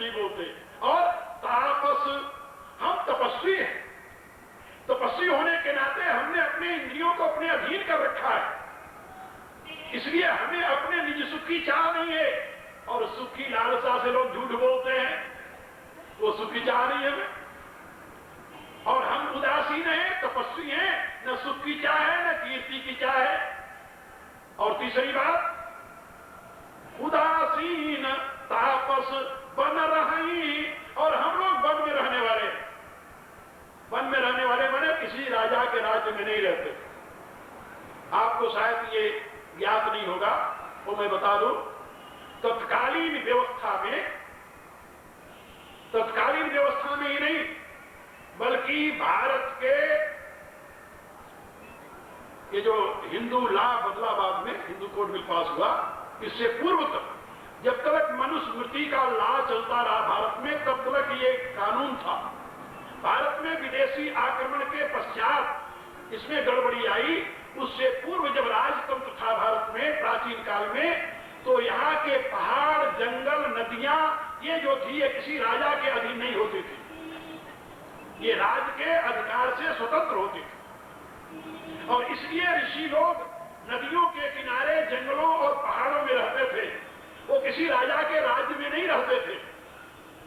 नहीं बोलते। और तापस, हम तपस्वी हैं, तपस्वी होने के नाते हमने अपने इंद्रियों को अपने अधीन कर रखा है, इसलिए हमें अपने निज सुख की चाह नहीं है। और सुख की लालसा से लोग झूठ बोलते हैं, वो सुख की चाह नहीं है हमें। और हम उदासीन हैं, तपस्वी हैं, न सुख की चाह है न कीर्ति की चाह है। और तीसरी बात, उदासीन तापस बन रही, और हम लोग वन में रहने वाले, वन में रहने वाले माने किसी राजा के राज्य में नहीं रहते। आपको शायद ये ज्ञात नहीं होगा, वो मैं बता दूं। तत्कालीन व्यवस्था में ही नहीं, बल्कि भारत के ये जो हिंदू लॉ बदलाबाद में हिंदू कोड बिल पास हुआ, इससे पूर्व तक जब तक मनुस्मृति का लॉ चलता रहा भारत में, तब तक ये कानून था। भारत में विदेशी आक्रमण के पश्चात इसमें गड़बड़ी आई। उससे पूर्व जब राजतंत्र था भारत में प्राचीन काल में, तो यहाँ के पहाड़, जंगल, नदियां, ये जो थी ये किसी राजा के अधीन नहीं होती थी, ये राज्य के अधिकार से स्वतंत्र होती थी। और इसलिए ऋषि लोग नदियों के किनारे, जंगलों और पहाड़ों में रहते थे। वो किसी राजा के राज्य में नहीं रहते थे,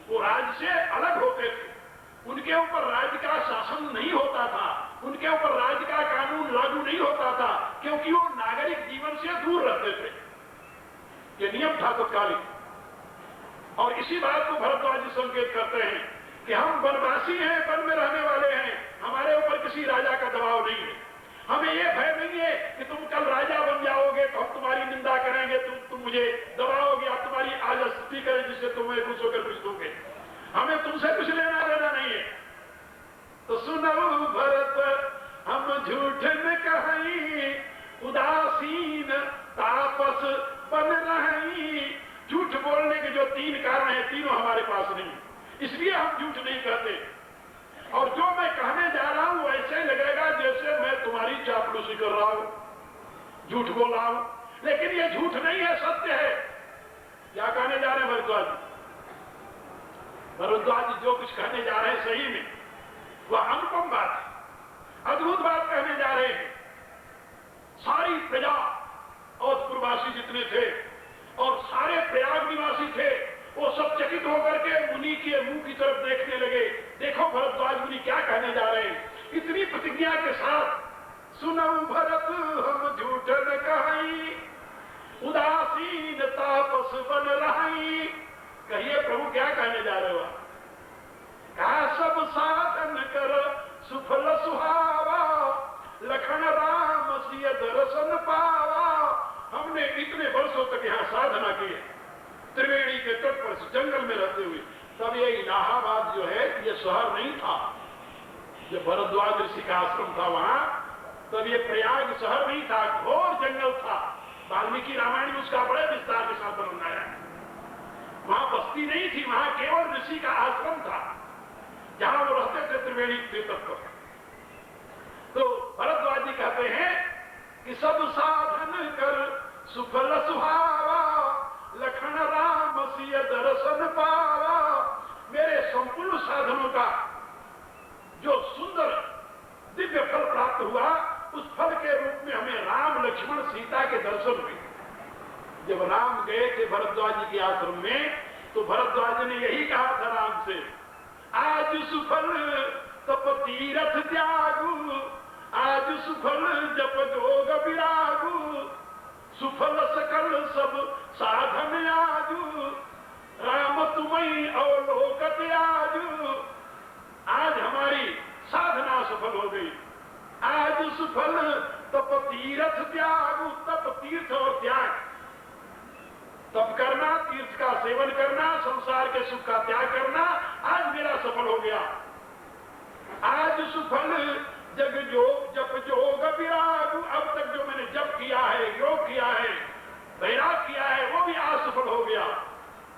वो राज्य से अलग होते थे। उनके ऊपर राज्य का शासन नहीं होता था, उनके ऊपर राज्य का कानून लागू नहीं होता था, क्योंकि वो नागरिक जीवन से दूर रहते थे। ये नियम था तत्कालीन। और इसी बात को भरद्वाज जी संकेत करते हैं कि हम वनवासी हैं, वन में रहने वाले हैं, हमारे ऊपर किसी राजा का दबाव नहीं है। हमें ये भय नहीं है कि तुम कल राजा बन जाओगे तो हम तुम्हारी निंदा करेंगे, तुम मुझे दबाओगे, आप तुम्हारी आज स्तुति करें जिससे तुम्हें खुश होकर कुछ दोगे। हमें तुमसे कुछ लेना देना नहीं है। तो सुनो भरत हम झूठ न कहीं, उदासीन तापस बन रही। झूठ बोलने के जो तीन कारण हैं, तीनों हमारे पास नहीं, इसलिए हम झूठ नहीं कहते। और जो मैं कहने जा रहा हूं ऐसे लगेगा जैसे मैं तुम्हारी चापलूसी कर रहा हूं, झूठ बोल रहा हूं, लेकिन ये झूठ नहीं है, सत्य है। क्या कहने जा रहे हैं भरद्वाज जी? भरद्वाज जी जो कुछ कहने जा रहे हैं सही में वह अनुपम बात है, अद्भुत बात कहने जा रहे हैं। सारी प्रजा और पूर्वासी जितने थे और सारे प्रयाग निवासी थे, वो सब चकित होकर के मुनि के मुंह की तरफ देखने लगे। देखो भरद्वाज मुनि क्या कहने जा रहे हैं, इतनी प्रतिज्ञा के साथ। सुनो भरत हम झूठ न कहीं, उदासीन तापस बन रही। कहिए प्रभु क्या कहने जा रहे हो? कहा सब साधन कर सुफल सुहावा, लखन राम सिय दर्शन पावा। हमने इतने वर्षों तक यहाँ साधना की है, त्रिवेणी के तट पर जंगल में रहते हुए। तब ये इलाहाबाद जो है ये शहर नहीं था, जब भरद्वाज ऋषि का आश्रम था वहां, तब ये प्रयाग शहर नहीं था, घोर जंगल था। वाल्मीकि रामायण में उसका बड़े विस्तार के साथ बनाया है। वहां बस्ती नहीं थी, वहां केवल ऋषि का आश्रम था जहां वो रहते थे त्रिवेणी के तट पर। तो भरद्वाज जी कहते हैं कि सब साधन कर सुफल सुहावा, लखन राम सिय दर्शन पावा। मेरे संपूर्ण साधनों का जो सुंदर दिव्य फल प्राप्त हुआ, उस फल के रूप में हमें राम, लक्ष्मण, सीता के दर्शन हुए। जब राम गए थे भरद्वाज जी के आश्रम में, तो भरद्वाज ने यही कहा था राम से, आज सुफल तप तीरथ त्यागु, आज सुफल जप जोग विरागु, सुफल सकल सब साधन आजू, राम तुम्हें अवलोकत आजू। आज हमारी साधना सफल हो गई। आज सुफल तप तीर्थ त्यागु, तप तीर्थ और त्याग, तप करना, तीर्थ का सेवन करना, संसार के सुख का त्याग करना, आज मेरा सफल हो गया। आज सुफल जग योग जप जोग विराग। अब तक जो मैंने जप किया है, योग किया है, वैराग किया है, वो भी आज सफल हो गया।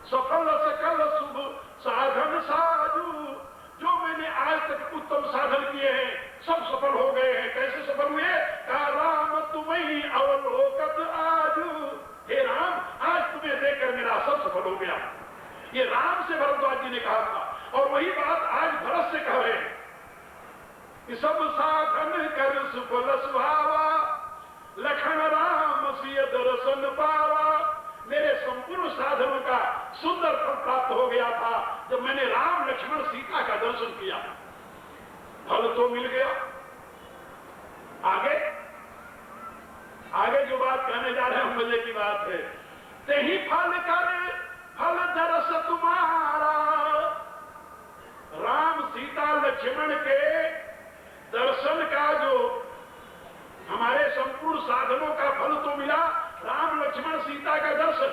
सफल सकल शुभ साधन साधु। जो मैंने आज तक उत्तम साधन किए हैं सब सफल हो गए हैं। कैसे सफल हुए? कहा राम तुम्हें अवलोकत आजू। हे राम, आज तुम्हें देखकर मेरा सब सफल हो गया। ये राम से भरद्वाज ने कहा था, और वही बात आज भरत से कह रहे हैं कि सब साधन कर सुफल सुहावा, लखन राम सिय दर्शन पावा। मेरे संपूर्ण साधनों का सुंदर फल प्राप्त हो गया था जब मैंने राम लक्ष्मण सीता का दर्शन किया। फल तो मिल गया। आगे आगे जो बात कहने जा रहे हैं मजे की बात है। ते ही फल कर फल दरस तुम्हारा। राम सीता लक्ष्मण के दर्शन का जो हमारे संपूर्ण साधनों का फल तो मिला, राम लक्ष्मण सीता का दर्शन।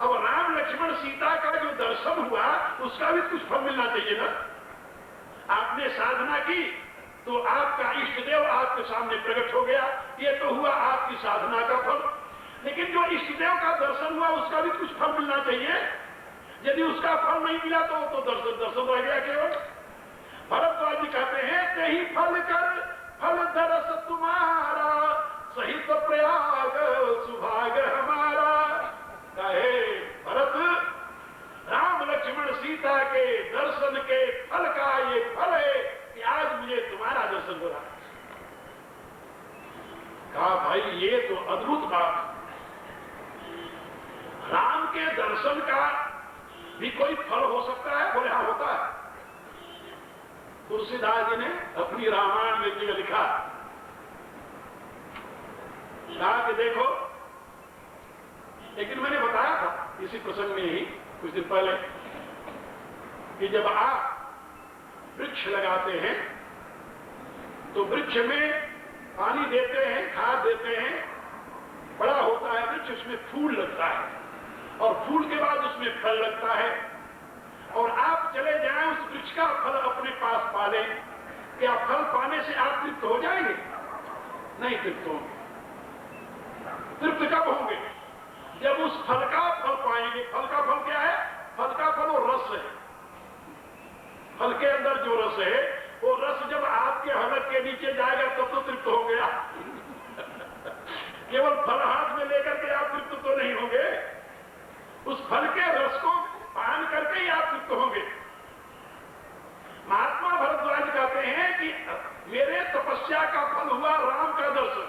अब राम लक्ष्मण सीता का जो दर्शन हुआ उसका भी कुछ फल मिलना चाहिए ना। आपने साधना की तो आपका इष्ट देव आपके सामने प्रकट हो गया, ये तो हुआ आपकी साधना का फल। लेकिन जो इष्ट देव का दर्शन हुआ उसका भी कुछ फल मिलना चाहिए। यदि उसका फल नहीं मिला तो दर्शन रह गया केवल। भरद्वाज जी कहते हैं ते ही फल कर फल दरस तुम्हारा, सहित प्रयाग सुभाग हमारा। कहे भरत, राम लक्ष्मण सीता के दर्शन के फल का ये फल है कि आज मुझे तुम्हारा दर्शन हो रहा है। कहा भाई ये तो अद्भुत बात। राम के दर्शन का भी कोई फल हो सकता है? बोले हाँ होता है। तुलसीदास जी ने अपनी रामायण में जी लिखा, कहा कि देखो, लेकिन मैंने बताया था इसी प्रसंग में ही कुछ दिन पहले कि जब आप वृक्ष लगाते हैं तो वृक्ष में पानी देते हैं, खाद देते हैं, बड़ा होता है वृक्ष, उसमें फूल लगता है और फूल के बाद उसमें फल लगता है। और आप चले जाएं उस वृक्ष का फल अपने पास पाले, क्या फल पाने से आप तृप्त हो जाएंगे? नहीं तृप्त होंगे। तृप्त कब होंगे? जब उस फल का फल पाएंगे। फल का फल क्या है? फल का फल वो रस है। फल के अंदर जो रस है वो रस जब आपके हलक के नीचे जाएगा तब तो तृप्त हो गया। केवल फल हाथ में लेकर के आप तृप्त तो नहीं होंगे, उस फल के रस को पान करके ही आप तृप्त होंगे। महात्मा भरद्वाज कहते हैं कि मेरे तपस्या का फल हुआ राम का दर्शन।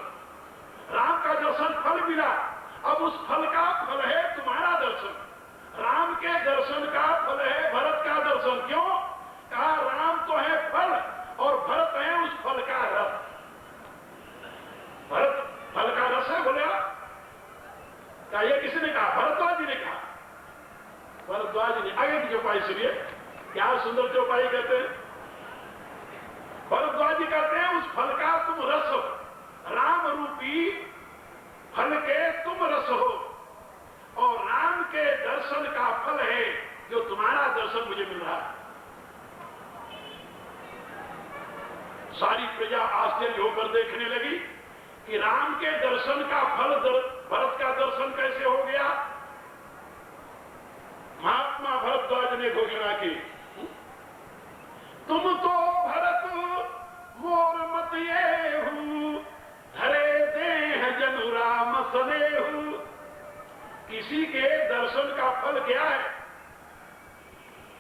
राम का दर्शन फल मिला, अब उस फल का फल है तुम्हारा दर्शन। राम के दर्शन का फल है भरत का दर्शन। क्यों? कहा राम तो है फल और भरत है उस फल का रस। भरत फल का रस है। बोले क्या? ये किसने कहा? भरद्वाज जी ने कहा। भरद्वाज जी आगे की चौपाई सुनिए, क्या सुंदर चौपाई कहते हैं। भरद्वाज जी कहते हैं उस फल का तुम रस हो, राम रूपी फल के तुम रस हो, और राम के दर्शन का फल है जो तुम्हारा दर्शन मुझे मिल रहा है। सारी प्रजा आश्चर्य होकर देखने लगी कि राम के दर्शन का फल भरत का दर्शन कैसे हो गया। महात्मा भरद्वाज ने घोषणा की, तुम तो भरत मोर मत ये हूं, धरे देह जनु राम सनेहु। किसी के दर्शन का फल क्या है?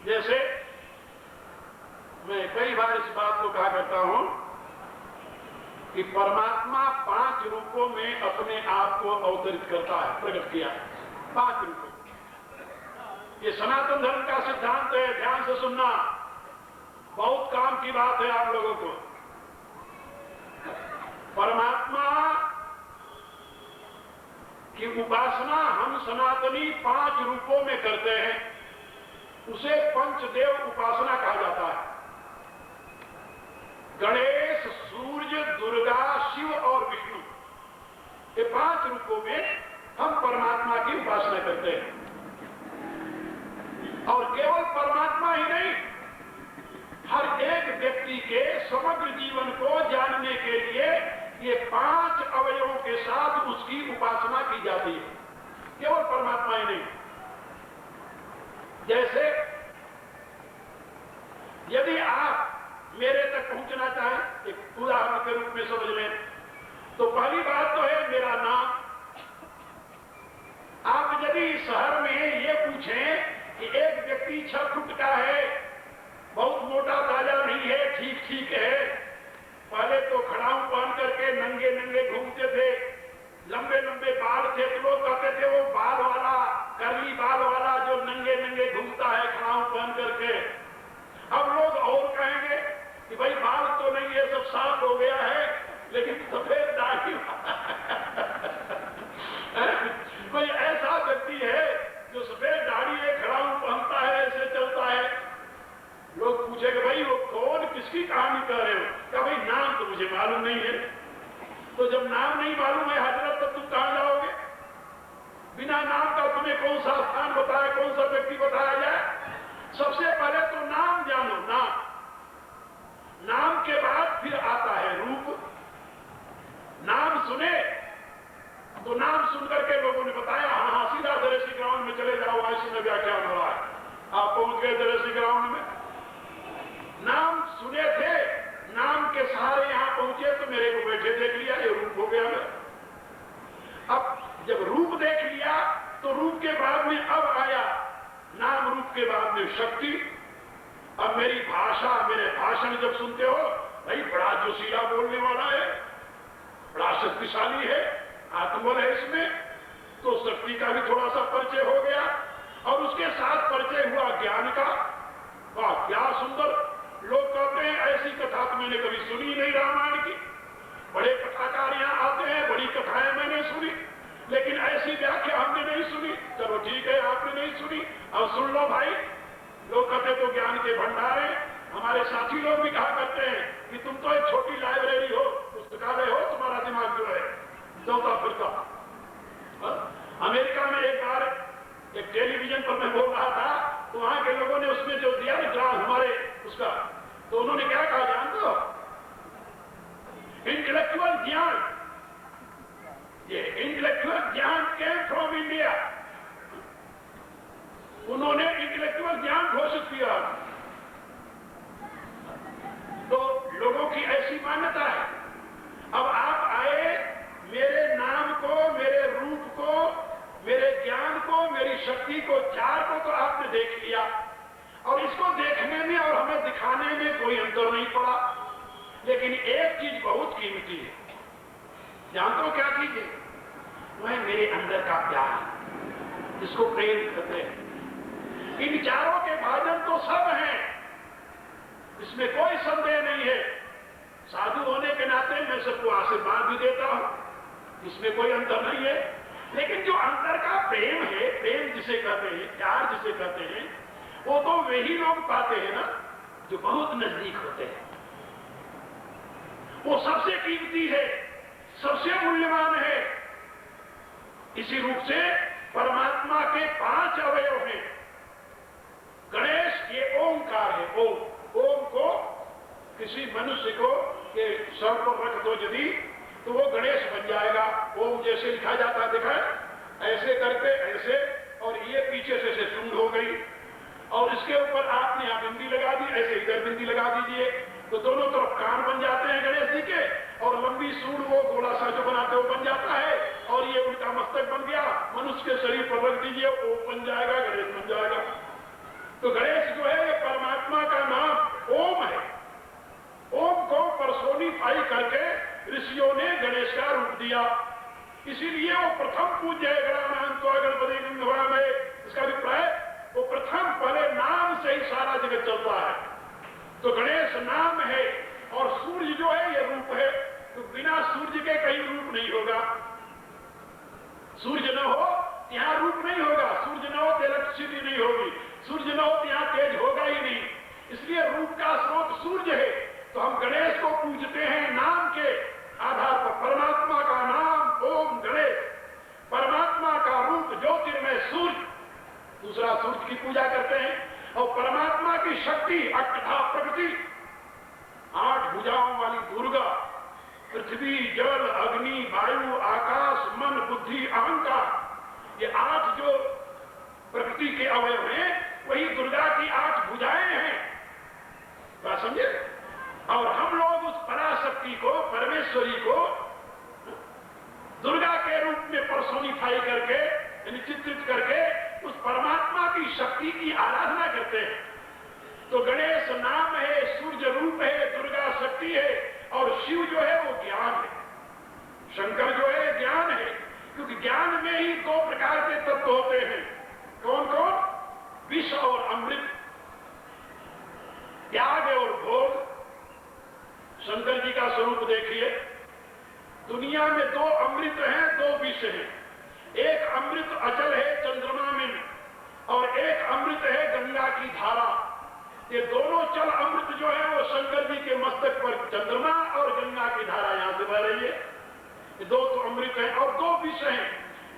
जैसे मैं कई बार इस बात को कहा करता हूं कि परमात्मा 5 रूपों में अपने आप को अवतरित करता है, प्रकट किया है 5 रूपों। ये सनातन धर्म का सिद्धांत है, ध्यान से सुनना, बहुत काम की बात है आप लोगों को। परमात्मा की उपासना हम सनातनी 5 रूपों में करते हैं, उसे पंचदेव उपासना कहा जाता है। गणेश, सूर्य, दुर्गा, शिव और विष्णु, ये 5 रूपों में हम परमात्मा की उपासना करते हैं। और केवल परमात्मा ही नहीं, हर एक व्यक्ति के समग्र जीवन को जानने के लिए ये 5 अवयवों के साथ उसकी उपासना की जाती है, केवल परमात्मा ही नहीं। जैसे यदि आप मेरे तक पहुंचना चाहें, एक उदाहरण के रूप में समझ लें, तो पहली बात तो है मेरा नाम। आप यदि शहर में ये पूछें कि एक व्यक्ति 6 फुट का है बहुत मोटा ताजा नहीं है, ठीक ठीक है। पहले तो खड़ाऊ पहन करके नंगे नंगे घूमते थे, लंबे लंबे बाल थे, तो लोग कहते थे वो बाल वाला, करली बाल वाला जो नंगे नंगे घूमता है खड़ाऊ पहन करके। अब लोग और कहेंगे कि भाई बाल तो नहीं है, सब साफ हो गया है, लेकिन सफेद दाढ़ी कोई ऐसा व्यक्ति है जो सफेद दाढ़ी है, खड़ाऊ पहनता है, ऐसे चलता है। लोग पूछेंगे भाई वो कौन, किसकी कहानी कर रहे हो? क्या भाई नाम तो मुझे मालूम नहीं है। तो जब नाम नहीं मालूम है हजरत, तो तुम कहां जाओगे? बिना नाम का तुम्हें कौन सा स्थान बताया, कौन सा व्यक्ति बताया जाए? सबसे पहले तो नाम जानो, नाम। नाम के बाद फिर आता है रूप। नाम सुने तो नाम सुनकर के लोगों ने बताया, हाँ हाँ सीधा दरेसी ग्राउंड में चले जाओ, ऐसे में व्याख्यान हो रहा है। आप पहुंच गए दरेसी ग्राउंड में, नाम सुने थे, नाम के सहारे यहां पहुंचे तो मेरे को बैठे देख लिया, ये रूप हो गया मेरा। अब जब रूप देख लिया तो रूप के बाद में अब आया नाम, रूप के बाद में शक्ति। अब मेरी भाषा, मेरे भाषण जब सुनते हो, भाई बड़ा जोशीला बोलने वाला है, बड़ा शक्तिशाली है, आत्मबल है इसमें, तो शक्ति का भी थोड़ा सा परिचय हो गया। और उसके साथ परिचय हुआ ज्ञान का। वाह क्या सुंदर! लोग कहते हैं ऐसी कथा तो मैंने कभी सुनी नहीं रामायण की। बड़े कथाकार यहां आते हैं, बड़ी कथाएं मैंने सुनी, लेकिन ऐसी व्याख्या हमने नहीं सुनी। चलो ठीक है, आपने नहीं सुनी, अब सुन लो भाई। लोग कहते तो ज्ञान के भंडार हैं। हमारे साथी लोग भी कहा करते हैं कि तुम तो एक छोटी लाइब्रेरी हो, पुस्तकालय हो, तुम्हारा दिमाग जो है चलता फिरता। अमेरिका में एक बार एक टेलीविजन पर मैं बोल रहा था, तो वहां के लोगों ने उसमें जो दिया ना ग्राफ हमारे उसका, तो उन्होंने क्या कहा जानते हो? इंटेलेक्चुअल ज्ञान, ये इंटेलेक्चुअल ज्ञान केम फ्रॉम इंडिया। उन्होंने इंटेलेक्चुअल ज्ञान घोषित किया। तो लोगों की ऐसी मान्यता है। अब आप आए, मेरे नाम को, मेरे रूप को, मेरे ज्ञान को, मेरी शक्ति को, चार को तो आपने देख लिया, और इसको देखने में और हमें दिखाने में कोई अंतर नहीं पड़ा। लेकिन एक चीज बहुत कीमती है, जानते हो क्या चीज है? वह मेरे अंदर का प्यार, जिसको प्रेम कहते हैं। इन चारों के भाजन तो सब हैं, इसमें कोई संदेह नहीं है। साधु होने के नाते मैं सबको आशीर्वाद भी देता हूं, इसमें कोई अंतर नहीं है। लेकिन जो अंदर का प्रेम है, प्रेम जिसे कहते हैं, प्यार जिसे कहते हैं, वो तो वही लोग पाते हैं ना जो बहुत नजदीक होते हैं। वो सबसे कीमती है, सबसे मूल्यवान है। इसी रूप से परमात्मा के 5 अवयव हैं। गणेश ये ओंकार है। ओम को किसी मनुष्य को के सर पर रख दो यदि, तो वो गणेश बन जाएगा। ओम जैसे लिखा जाता है, देखा ऐसे करके ऐसे, और ये पीछे से सूंड हो गई, और इसके ऊपर आपने यहां बिंदी लगा दी, ऐसे इधर बिंदी लगा दीजिए, तो दोनों तरफ कान बन जाते हैं गणेश जी के, और लंबी सूंड वो गोला सा जो बनाते वो बन जाता है, और ये उनका मस्तक बन गया। मनुष्य के शरीर पर रख दीजिए, ओम बन जाएगा, गणेश बन जाएगा। तो गणेश जो है ये परमात्मा का नाम ओम है। ओम को पर्सोनिफाई करके ऋषियों ने गणेश का रूप दिया, इसीलिए वो प्रथम पूज्य है। गणानां त्वा गणपतिं नमामि, इसका अभिप्राय वो प्रथम, पहले नाम से ही सारा जगत चलता है। तो गणेश नाम है, और सूर्य जो है ये रूप है। तो बिना सूर्य के कहीं रूप नहीं होगा। सूर्य न हो यहां रूप नहीं होगा, सूर्य न हो तो इलेक्ट्रिसिटी नहीं होगी, सूर्य न हो तो यहां तेज होगा ही नहीं। इसलिए रूप का स्रोत सूर्य है। तो हम गणेश को पूजते हैं नाम के आधार पर। परमात्मा का नाम ओम गणेश, परमात्मा का रूप ज्योतिर्मय सूर्य, दूसरा सूर्य की पूजा करते हैं। और परमात्मा की शक्ति अष्टधा प्रकृति, 8 भुजाओं वाली दुर्गा, पृथ्वी, जल, अग्नि, वायु, आकाश, मन, बुद्धि, अहंकार, ये 8 जो प्रकृति के अवयव हैं, वही दुर्गा की 8 भुजाएं हैं। बात समझे? और हम लोग उस पराशक्ति को, परमेश्वरी को दुर्गा के रूप में पर्सोनिफाई करके, यानी चित्रित करके, उस परमात्मा की शक्ति की आराधना करते हैं। तो गणेश नाम है, सूर्य रूप है, दुर्गा शक्ति है, और शिव जो है वो ज्ञान है, शंकर जो है ज्ञान है। क्योंकि ज्ञान में ही दो प्रकार के तत्व होते हैं। कौन कौन? विष और अमृत, त्याग और भोग। शंकर जी का स्वरूप देखिए, दुनिया में दो अमृत हैं, दो विष हैं। एक अमृत अचल है चंद्रमा में, और एक अमृत है गंगा की धारा। ये दोनों चल अमृत जो है वो शंकर जी के मस्तक पर चंद्रमा और गंगा की धारा यहां से बह रही है। ये दो तो अमृत है, और दो विष हैं,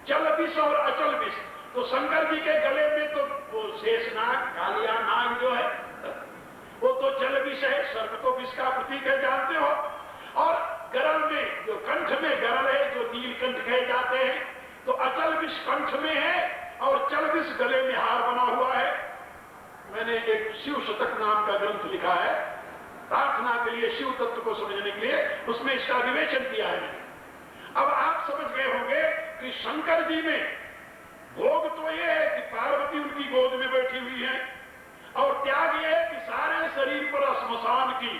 चल विष और अचल विष। तो शंकर जी के गले में तो वो शेषनाग, कालिया नाग जो है वो तो जल विष है, सर्प तो विष का प्रतीक है, जानते हो। और गरल में, जो कंठ में गरल है, जो नीलकंठ कहे जाते हैं, तो अचल विष कंठ में है और चल विष गले में हार बना हुआ है। मैंने एक शिव शतक नाम का ग्रंथ लिखा है प्रार्थना के लिए, शिव तत्व को समझने के लिए, उसमें इसका विवेचन किया है। अब आप समझ गए होंगे कि शंकर जी में भोग तो ये है कि पार्वती उनकी गोद में बैठी हुई है, और त्याग ये है कि सारे शरीर पर श्मशान की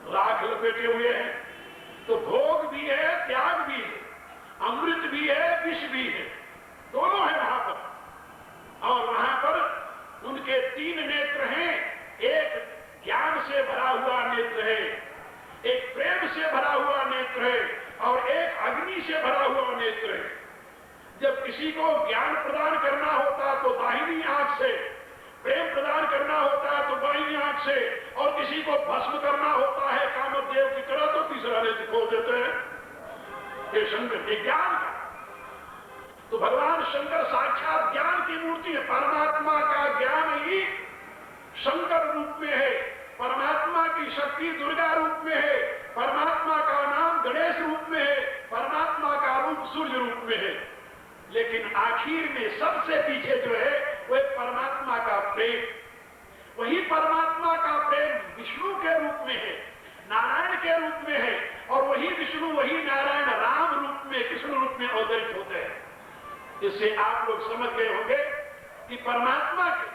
राख लपेटे हुए हैं। तो भोग भी है, त्याग भी है, अमृत भी है, विष भी है, दोनों है वहां पर। और वहां पर उनके तीन नेत्र हैं, एक ज्ञान से भरा हुआ नेत्र है, एक प्रेम से भरा हुआ नेत्र है, और एक अग्नि से भरा हुआ नेत्र है। जब किसी को ज्ञान प्रदान करना होता तो दाहिनी आंख से, प्रेम प्रदान करना होता है तो बाईं आंख से, और किसी को भस्म करना होता है कामदेव की तरह तो तीसरा नेत्र खोल देते हैं। ये शंकर के ज्ञान का, तो भगवान शंकर साक्षात ज्ञान की मूर्ति है। परमात्मा का ज्ञान ही शंकर रूप में है, परमात्मा की शक्ति दुर्गा रूप में है, परमात्मा का नाम गणेश रूप में है, परमात्मा का रूप सूर्य रूप में है। लेकिन आखिर में सबसे पीछे जो है वह परमात्मा का प्रेम, वही परमात्मा का प्रेम विष्णु के रूप में है, नारायण के रूप में है, और वही विष्णु, वही नारायण राम रूप में, कृष्ण रूप में अवतरित होते हैं। इससे आप लोग समझ गए होंगे कि परमात्मा के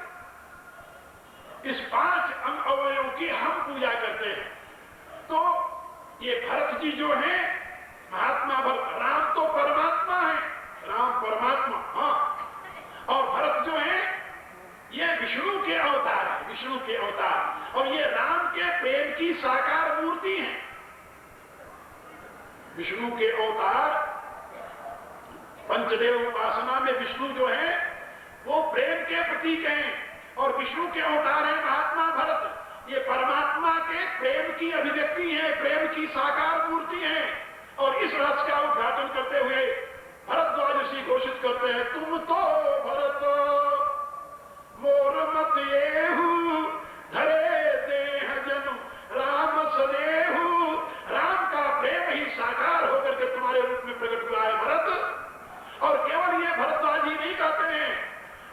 इस 5 अंग अवयवों की हम पूजा करते हैं। तो ये भरत जी जो है महात्मा भरत, राम तो परमात्मा है, राम परमात्मा, हाँ, और भरत जो है ये विष्णु के अवतार है, विष्णु के अवतार, और ये राम के प्रेम की साकार मूर्ति है। विष्णु के अवतार, पंचदेव उपासना में विष्णु जो है वो प्रेम के प्रतीक हैं, और विष्णु के अवतार है महात्मा भरत। ये परमात्मा के प्रेम की अभिव्यक्ति है, प्रेम की साकार मूर्ति है। और इस रस का उद्घाटन करते हुए भरद्वाज ऋषि घोषित करते हैं, तुम तो भरत मोर मत येहु, धरे देह जनु राम सदेहु। राम का प्रेम ही साकार होकर के तुम्हारे रूप में प्रकट हुआ है भरत। और केवल ये भरद्वाज ही नहीं कहते हैं,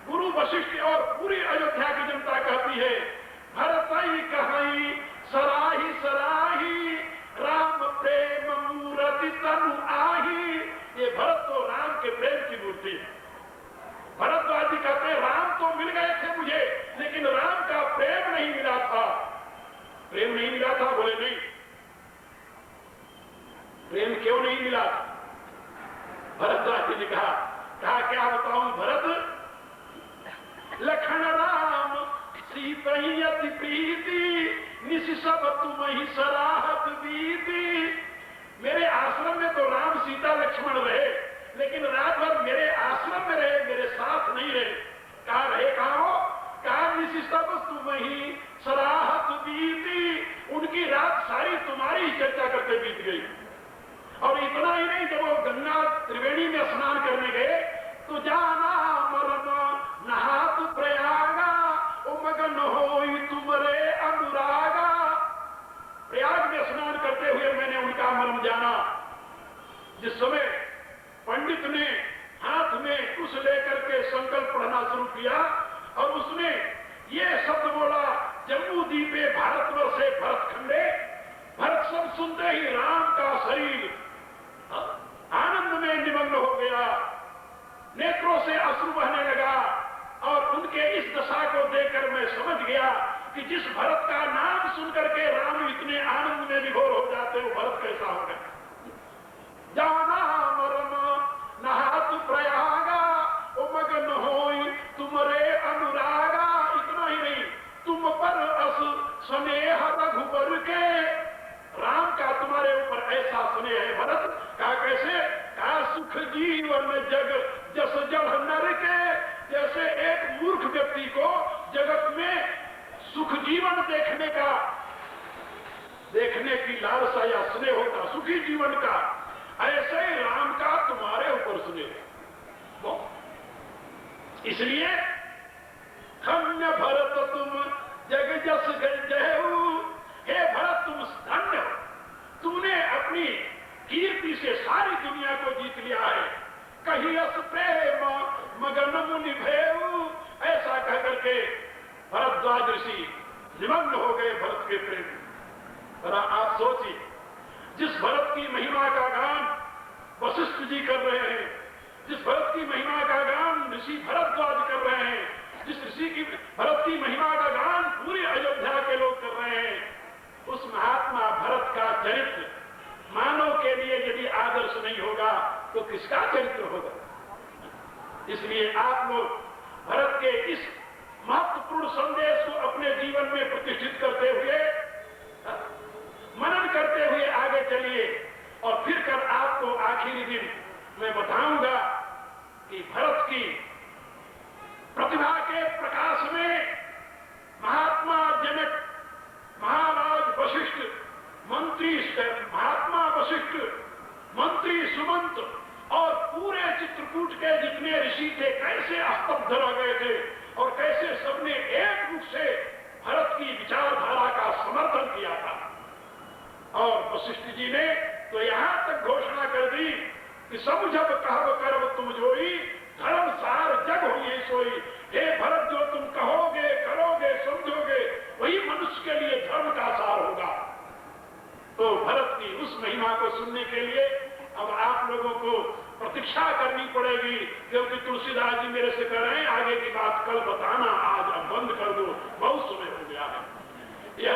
गुरु वशिष्ठ और पूरी अयोध्या की जनता कहती है, भरतई कहीं सराही सराही, राम प्रेम मूर्ति तनु आही। ये भरत तो राम के प्रेम की मूर्ति है। भरद्वाजी कहते हैं, राम तो मिल गए थे मुझे, लेकिन राम का प्रेम नहीं मिला था। प्रेम नहीं मिला था? बोले नहीं। प्रेम क्यों नहीं मिला? भरद्वाजी ने कहा क्या बताऊं भरत, लखन राम सीतयति प्रीति, निस सब तुम ही सराहत बीती। मेरे आश्रम में तो राम सीता लक्ष्मण रहे, लेकिन रात भर मेरे आश्रम में रहे, मेरे साथ नहीं रहे। कहा रहे, कहा हो? कहा निस सब तुम ही सराहत बीती। उनकी रात सारी तुम्हारी ही चर्चा करते बीत गई। और इतना ही नहीं, जब वो गंगा त्रिवेणी में स्नान करने गए तो जाना मरम नहात प्रयागा, मगन होई तुमरे अनुरागा। प्रयाग में स्नान करते हुए मैंने उनका मर्म जाना। जिस समय पंडित ने हाथ में कुश लेकर के संकल्प पढ़ना शुरू किया और उसने ये शब्द बोला, जम्मू द्वीपे भारतवर्षे भरतखंडे। भरत शब्द सुनते ही राम का शरीर आनंद में निमग्न हो गया, नेत्रों से अश्रु बहने लगा। और उनके इस दशा को देखकर मैं समझ जिस भरत का नाम सुनकर के राम इतने आनंद में विभोर हो जाते वो भरत कैसा होगा। जाना मरम नहात प्रयागा ओ मगन होई तुमरे अनुरागा। इतना ही नहीं, तुम पर अस स्नेह रघुबर के, राम का तुम्हारे ऊपर ऐसा स्नेह है भरत का। कैसे का सुख जीवन जग जस जड़ नर के, जैसे एक मूर्ख व्यक्ति को जगत में सुख जीवन देखने की लालसा या स्नेह होता सुखी जीवन का, ऐसे ही राम का तुम्हारे ऊपर स्नेह। इसलिए धन्य भरत तुम जग जस जयऊ, हे भरत तुम धन्य हो, तुमने अपनी कीर्ति से सारी दुनिया को जीत लिया है। कहीं अस प्रेम मगन मुनि भेऊ, ऐसा कहकर के भरद्वाज ऋषि निमग्न हो गए भरत के प्रेम। जरा आप सोचिए, जिस भरत की महिमा का गान वशिष्ठ जी कर रहे हैं, जिस भरत की महिमा का गान ऋषि भरद्वाज कर रहे हैं, जिस ऋषि की भरत की महिमा का गान पूरी अयोध्या के लोग कर रहे हैं, उस महात्मा भरत का चरित्र मानव के लिए यदि आदर्श नहीं होगा तो किसका चरित्र होगा। इसलिए आप लोग भरत के इस महत्वपूर्ण संदेश को अपने जीवन में प्रतिष्ठित करते हुए, मनन करते हुए आगे चलिए। और फिर कर आपको आखिरी दिन मैं बताऊंगा कि भरत की प्रतिभा के प्रकाश में महात्मा जनक, महाराज वशिष्ठ, मंत्री महात्मा वशिष्ठ, मंत्री सुमंत और पूरे चित्रकूट के जितने ऋषि थे कैसे स्तब्ध रह गए थे और कैसे सबने एक रूप से भरत की विचारधारा का समर्थन किया था। और वशिष्ठ जी ने तो यहां तक घोषणा कर दी कि सब जब कहब करब तुम जोई, धर्म सार जग होइए सोई। हे भरत, जो तुम कहोगे करोगे समझोगे वही मनुष्य के लिए धर्म का सार होगा। तो भरत की उस महिमा को सुनने के लिए अब आप लोगों को प्रतीक्षा करनी पड़ेगी, क्योंकि तुलसीदास जी मेरे से कह रहे हैं आगे की बात कल बताना, आज अब बंद कर दो, बहुत समय हो गया है। यह